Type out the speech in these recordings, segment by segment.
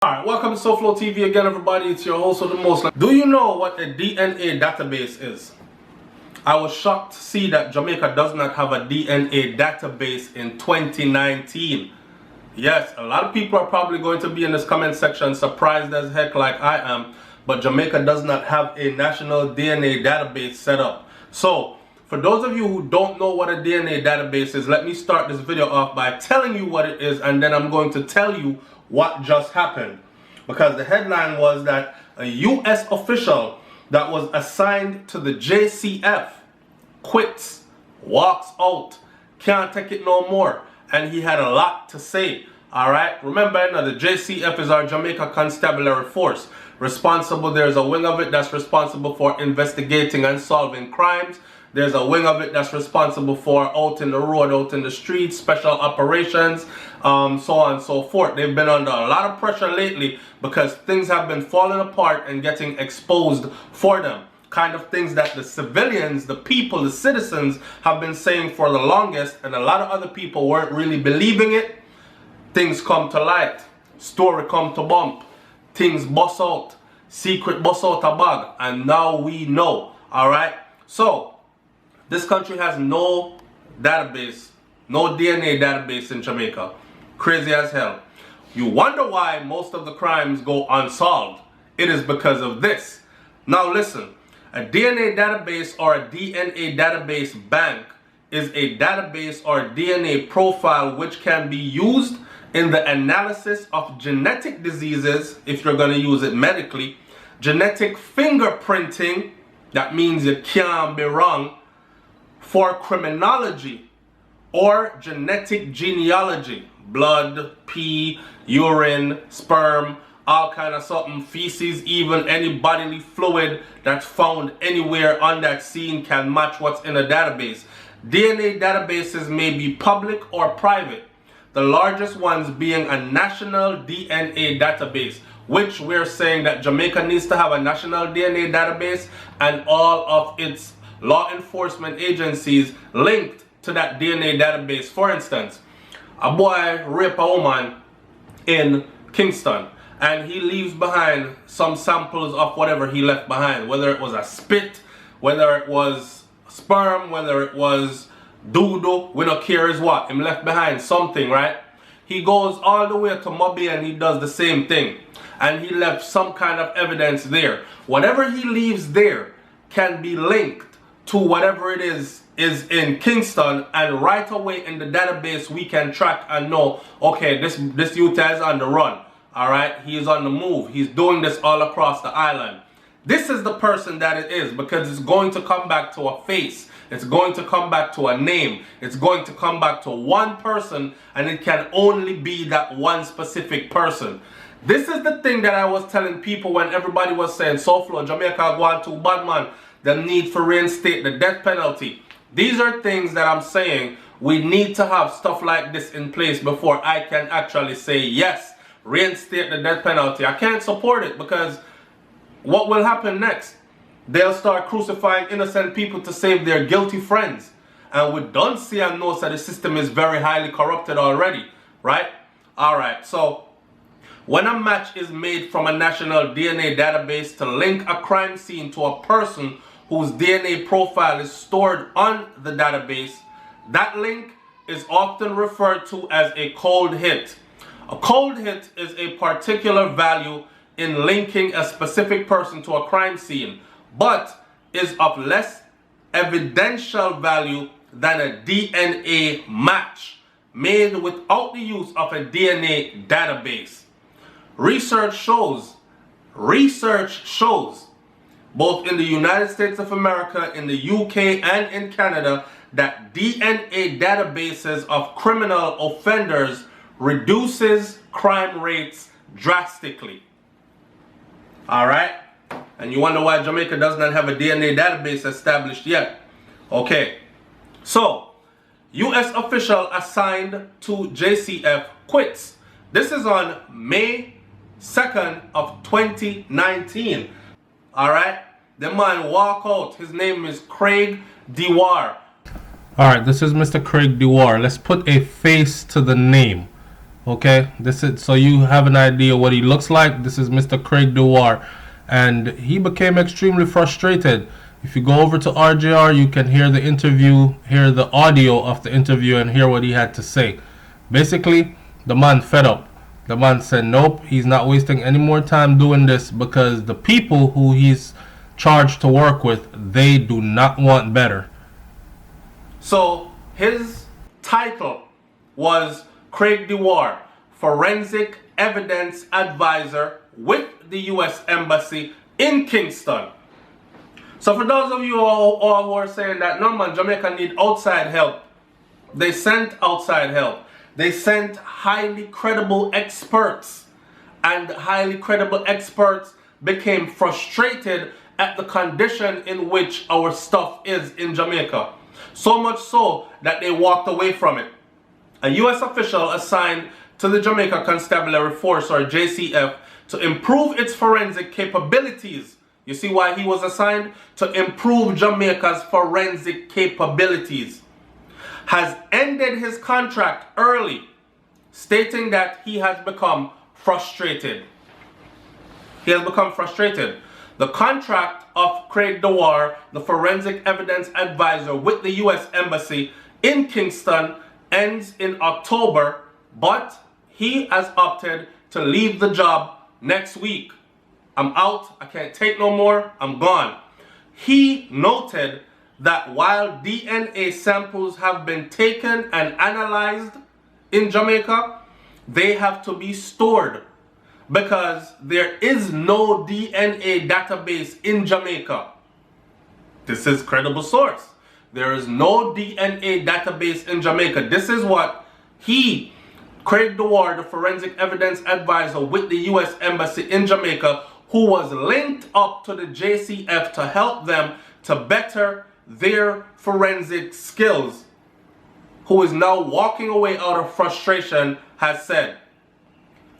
Alright, welcome to SouFLoTV again, everybody. It's your host of the most. Do you know what a DNA database is? I was shocked to see that Jamaica does not have a DNA database in 2019. Yes, a lot of people are probably going to be in this comment section surprised as heck like I am, but Jamaica does not have a national DNA database set up. So, for those of you who don't know what a DNA database is, let me start this video off by telling you what it is, and then I'm going to tell you what just happened. Because the headline was that a U.S. official that was assigned to the JCF quits, walks out, can't take it no more, and he had a lot to say. Alright, remember now, the JCF is our Jamaica Constabulary Force. There's a wing of it that's responsible for investigating and solving crimes. There's a wing of it that's responsible for out in the road, out in the streets, special operations, so on and so forth. They've been under a lot of pressure lately because things have been falling apart and getting exposed for them. Kind of things that the civilians, the people, the citizens have been saying for the longest, and a lot of other people weren't really believing it. Things come to light, story come to bump, things bust out, secret bust out a bag, and now we know. Alright, so this country has no database, no DNA database in Jamaica. Crazy as hell. You wonder why most of the crimes go unsolved. It is because of this. Now listen, a DNA database or a DNA database bank is a database or DNA profile which can be used in the analysis of genetic diseases, if you're going to use it medically, genetic fingerprinting, that means you can't be wrong, for criminology, or genetic genealogy, blood, pee, urine, sperm, all kind of something, feces, even any bodily fluid that's found anywhere on that scene can match what's in a database. DNA databases may be public or private, the largest ones being a national DNA database, which we're saying that Jamaica needs to have a national DNA database and all of its law enforcement agencies linked to that DNA database. For instance, a boy raped a woman in Kingston and he leaves behind some samples of whatever he left behind, whether it was a spit, whether it was sperm, whether it was doo-doo, we don't care is what, him left behind something, right? He goes all the way to Mobby and he does the same thing, and he left some kind of evidence there. Whatever he leaves there can be linked to whatever it is in Kingston, and right away in the database we can track and know, okay, this youth is on the run. Alright, he is on the move. He's doing this all across the island. This is the person that it is, because it's going to come back to a face. It's going to come back to a name. It's going to come back to one person, and it can only be that one specific person. This is the thing that I was telling people when everybody was saying, SouFLo, Jamaica going too bad, man. The need for reinstate the death penalty. These are things that I'm saying we need to have stuff like this in place before I can actually say yes, reinstate the death penalty. I can't support it because what will happen next? They'll start crucifying innocent people to save their guilty friends. And we don't see and know that the system is very highly corrupted already, right? Alright, so when a match is made from a national DNA database to link a crime scene to a person whose DNA profile is stored on the database, that link is often referred to as a cold hit. A cold hit is a particular value in linking a specific person to a crime scene, but is of less evidential value than a DNA match made without the use of a DNA database. Research shows, both in the United States of America, in the UK, and in Canada, that DNA databases of criminal offenders reduces crime rates drastically. Alright? And you wonder why Jamaica does not have a DNA database established yet. Okay. So, U.S. official assigned to JCF quits. This is on May 2nd of 2019. Alright, the man walk out. His name is Craig Dewar. Alright, this is Mr. Craig Dewar. Let's put a face to the name. Okay, this is so you have an idea what he looks like. This is Mr. Craig Dewar, and he became extremely frustrated. If you go over to RJR, you can hear the interview, hear the audio of the interview, and hear what he had to say. Basically, the man fed up. The man said, "Nope, he's not wasting any more time doing this because the people who he's charged to work with, they do not want better." So his title was Craig Dewar, Forensic Evidence Advisor with the U.S. Embassy in Kingston. So for those of you who are saying that, no man, Jamaica need outside help, they sent outside help. They sent highly credible experts, and highly credible experts became frustrated at the condition in which our stuff is in Jamaica. So much so that they walked away from it. A U.S. official assigned to the Jamaica Constabulary Force, or JCF, to improve its forensic capabilities. You see why he was assigned? To improve Jamaica's forensic capabilities. Has ended his contract early, stating that he has become frustrated. He has become frustrated. The contract of Craig Dewar, the Forensic Evidence Advisor with the U.S. Embassy in Kingston, ends in October, but he has opted to leave the job next week. I'm out, I can't take no more, I'm gone. He noted that while DNA samples have been taken and analyzed in Jamaica, they have to be stored because there is no DNA database in Jamaica. This is credible source. There is no DNA database in Jamaica. This is what he, Craig Dewar, the Forensic Evidence Advisor with the U.S. Embassy in Jamaica, who was linked up to the JCF to help them to better their forensic skills, who is now walking away out of frustration, has said.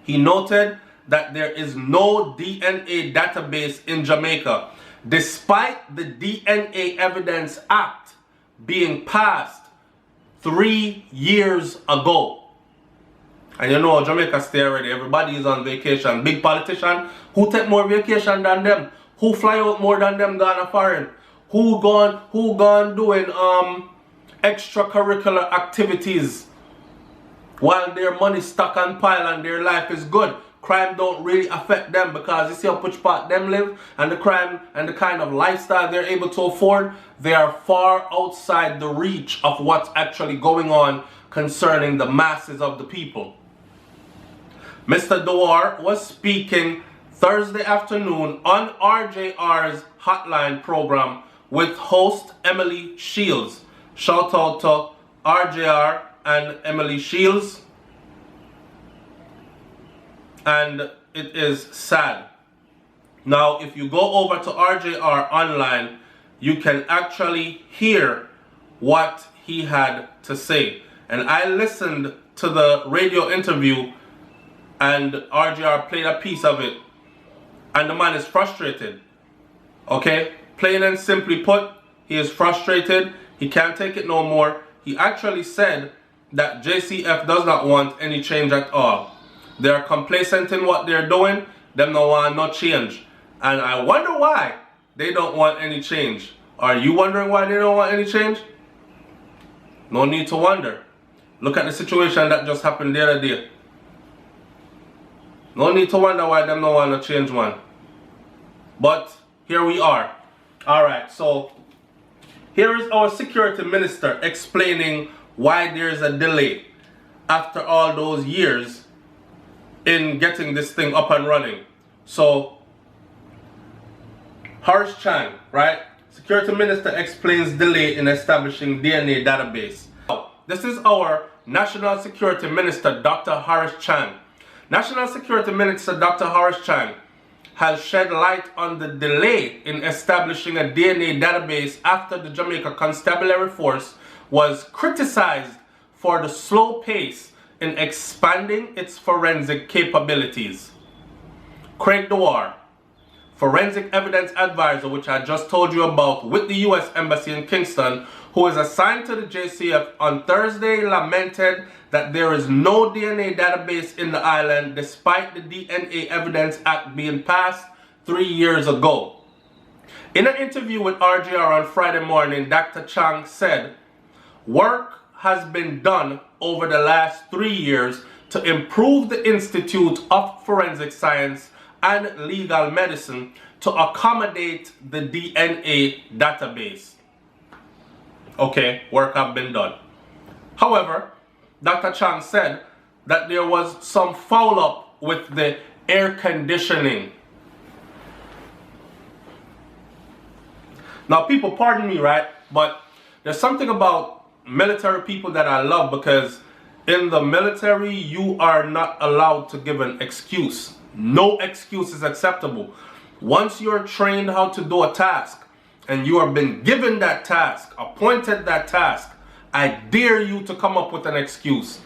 He noted that there is no DNA database in Jamaica, despite the DNA Evidence Act being passed 3 years ago. And you know, Jamaica stay already. Everybody is on vacation. Big politician, who take more vacation than them? Who fly out more than them gone foreign? Who gone doing extracurricular activities while their money stuck on pile and their life is good? Crime don't really affect them because you see how much part them live, and the crime and the kind of lifestyle they're able to afford, they are far outside the reach of what's actually going on concerning the masses of the people. Mr. Dewar was speaking Thursday afternoon on RJR's Hotline program with host Emily Shields. Shout out to RJR and Emily Shields. And it is sad. Now, if you go over to RJR online, you can actually hear what he had to say. And I listened to the radio interview, and RJR played a piece of it, and the man is frustrated. Okay? Plain and simply put, he is frustrated. He can't take it no more. He actually said that JCF does not want any change at all. They are complacent in what they're doing. Them don't want no change. And I wonder why they don't want any change. Are you wondering why they don't want any change? No need to wonder. Look at the situation that just happened the other day. No need to wonder why them don't want to change, man. But here we are. Alright, so here is our security minister explaining why there's a delay after all those years in getting this thing up and running. So Harsh Chan, right? Security Minister explains delay in establishing DNA database. This is our National Security Minister, Dr. Harsh Chan. National Security Minister Dr. Harsh Chan has shed light on the delay in establishing a DNA database after the Jamaica Constabulary Force was criticized for the slow pace in expanding its forensic capabilities. Craig Dewar, forensic evidence advisor, which I just told you about, with the U.S. Embassy in Kingston, who is assigned to the JCF on Thursday, lamented that there is no DNA database in the island despite the DNA Evidence Act being passed 3 years ago. In an interview with RGR on Friday morning, Dr. Chang said, "Work has been done over the last 3 years to improve the Institute of Forensic Science and Legal Medicine to accommodate the DNA database." Okay, work has been done. However, Dr. Chang said that there was some foul-up with the air conditioning. Now, people, pardon me, right? But there's something about military people that I love, because in the military, you are not allowed to give an excuse. No excuse is acceptable. Once you're trained how to do a task, and you have been given that task, appointed that task, I dare you to come up with an excuse.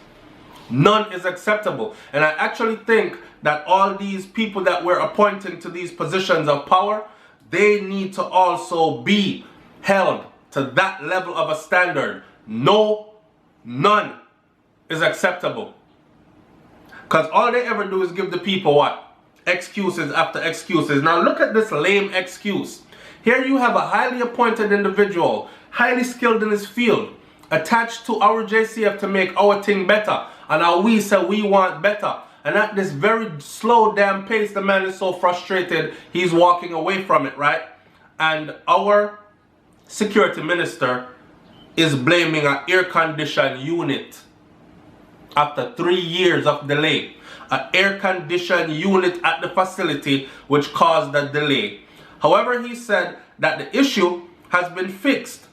None is acceptable. And I actually think that all these people that we're appointing to these positions of power, they need to also be held to that level of a standard. No, none is acceptable. Because all they ever do is give the people what? Excuses after excuses. Now look at this lame excuse. Here you have a highly appointed individual, highly skilled in his field, attached to our JCF to make our thing better. And now we say we want better. And at this very slow damn pace, the man is so frustrated, he's walking away from it, right? And our security minister is blaming an air conditioned unit after 3 years of delay. An air conditioned unit at the facility which caused the delay. However, he said that the issue has been fixed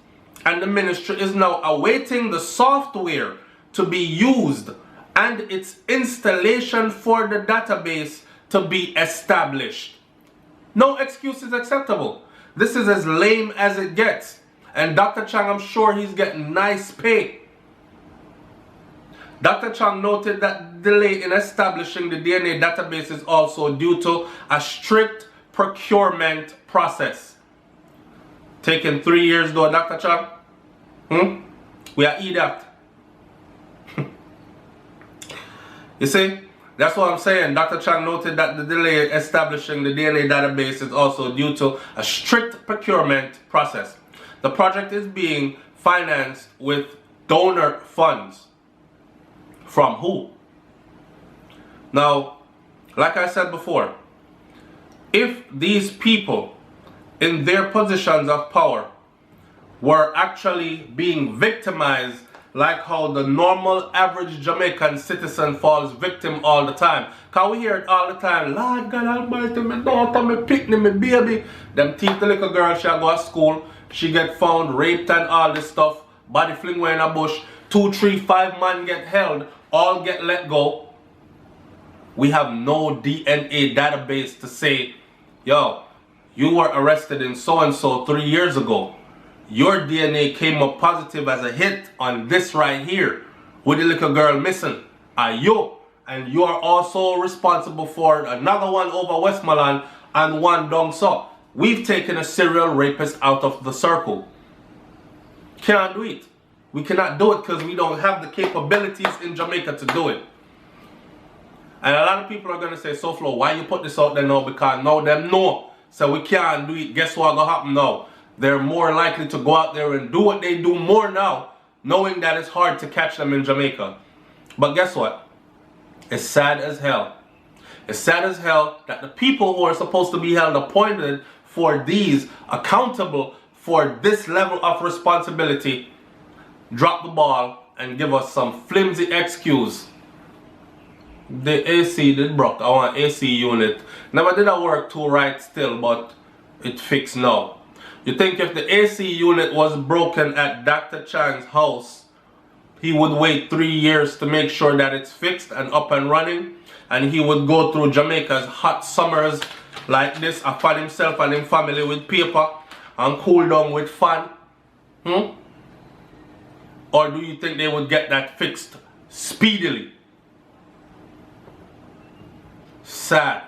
and the ministry is now awaiting the software to be used and its installation for the database to be established. No excuse is acceptable. This is as lame as it gets. And Dr. Chang, I'm sure he's getting nice pay. Dr. Chang noted that delay in establishing the DNA database is also due to a strict procurement process. Taking 3 years though, Dr. Chang? We are idiot. You see, that's what I'm saying. Dr. Chang noted that the delay establishing the DNA database is also due to a strict procurement process. The project is being financed with donor funds. From who? Now, like I said before, if these people in their positions of power were actually being victimized like how the normal average Jamaican citizen falls victim all the time. Because we hear it all the time. Lord God Almighty, my daughter, my picnic, my baby. Them teeth the little girl, she go to school. She get found raped and all this stuff. Body fling away in a bush. 2, 3, 5 man get held. All get let go. We have no DNA database to say, yo, you were arrested in so-and-so 3 years ago. Your DNA came up positive as a hit on this right here with the little girl missing. Are you? And you are also responsible for another one over Westmoreland and one down south. We've taken a serial rapist out of the circle. Can't do it. We cannot do it because we don't have the capabilities in Jamaica to do it. And a lot of people are going to say, SouFlo, why you put this out there now? Because now them know. So we can't do it. Guess what's going to happen now? They're more likely to go out there and do what they do more now, knowing that it's hard to catch them in Jamaica. But guess what? It's sad as hell. It's sad as hell that the people who are supposed to be held appointed for these, accountable for this level of responsibility, drop the ball and give us some flimsy excuse. The AC did broke. I want AC unit. Never did I work too right still, but it fixed now. You think if the AC unit was broken at Dr. Chang's house, he would wait 3 years to make sure that it's fixed and up and running, and he would go through Jamaica's hot summers like this, and fan himself and his family with paper and cool down with fan? Or do you think they would get that fixed speedily? Sad.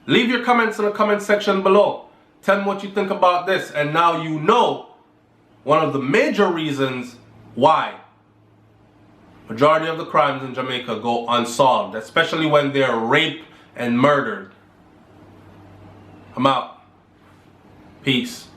Leave your comments in the comment section below. Tell me what you think about this. And now you know one of the major reasons why majority of the crimes in Jamaica go unsolved, especially when they're raped and murdered. I'm out. Peace.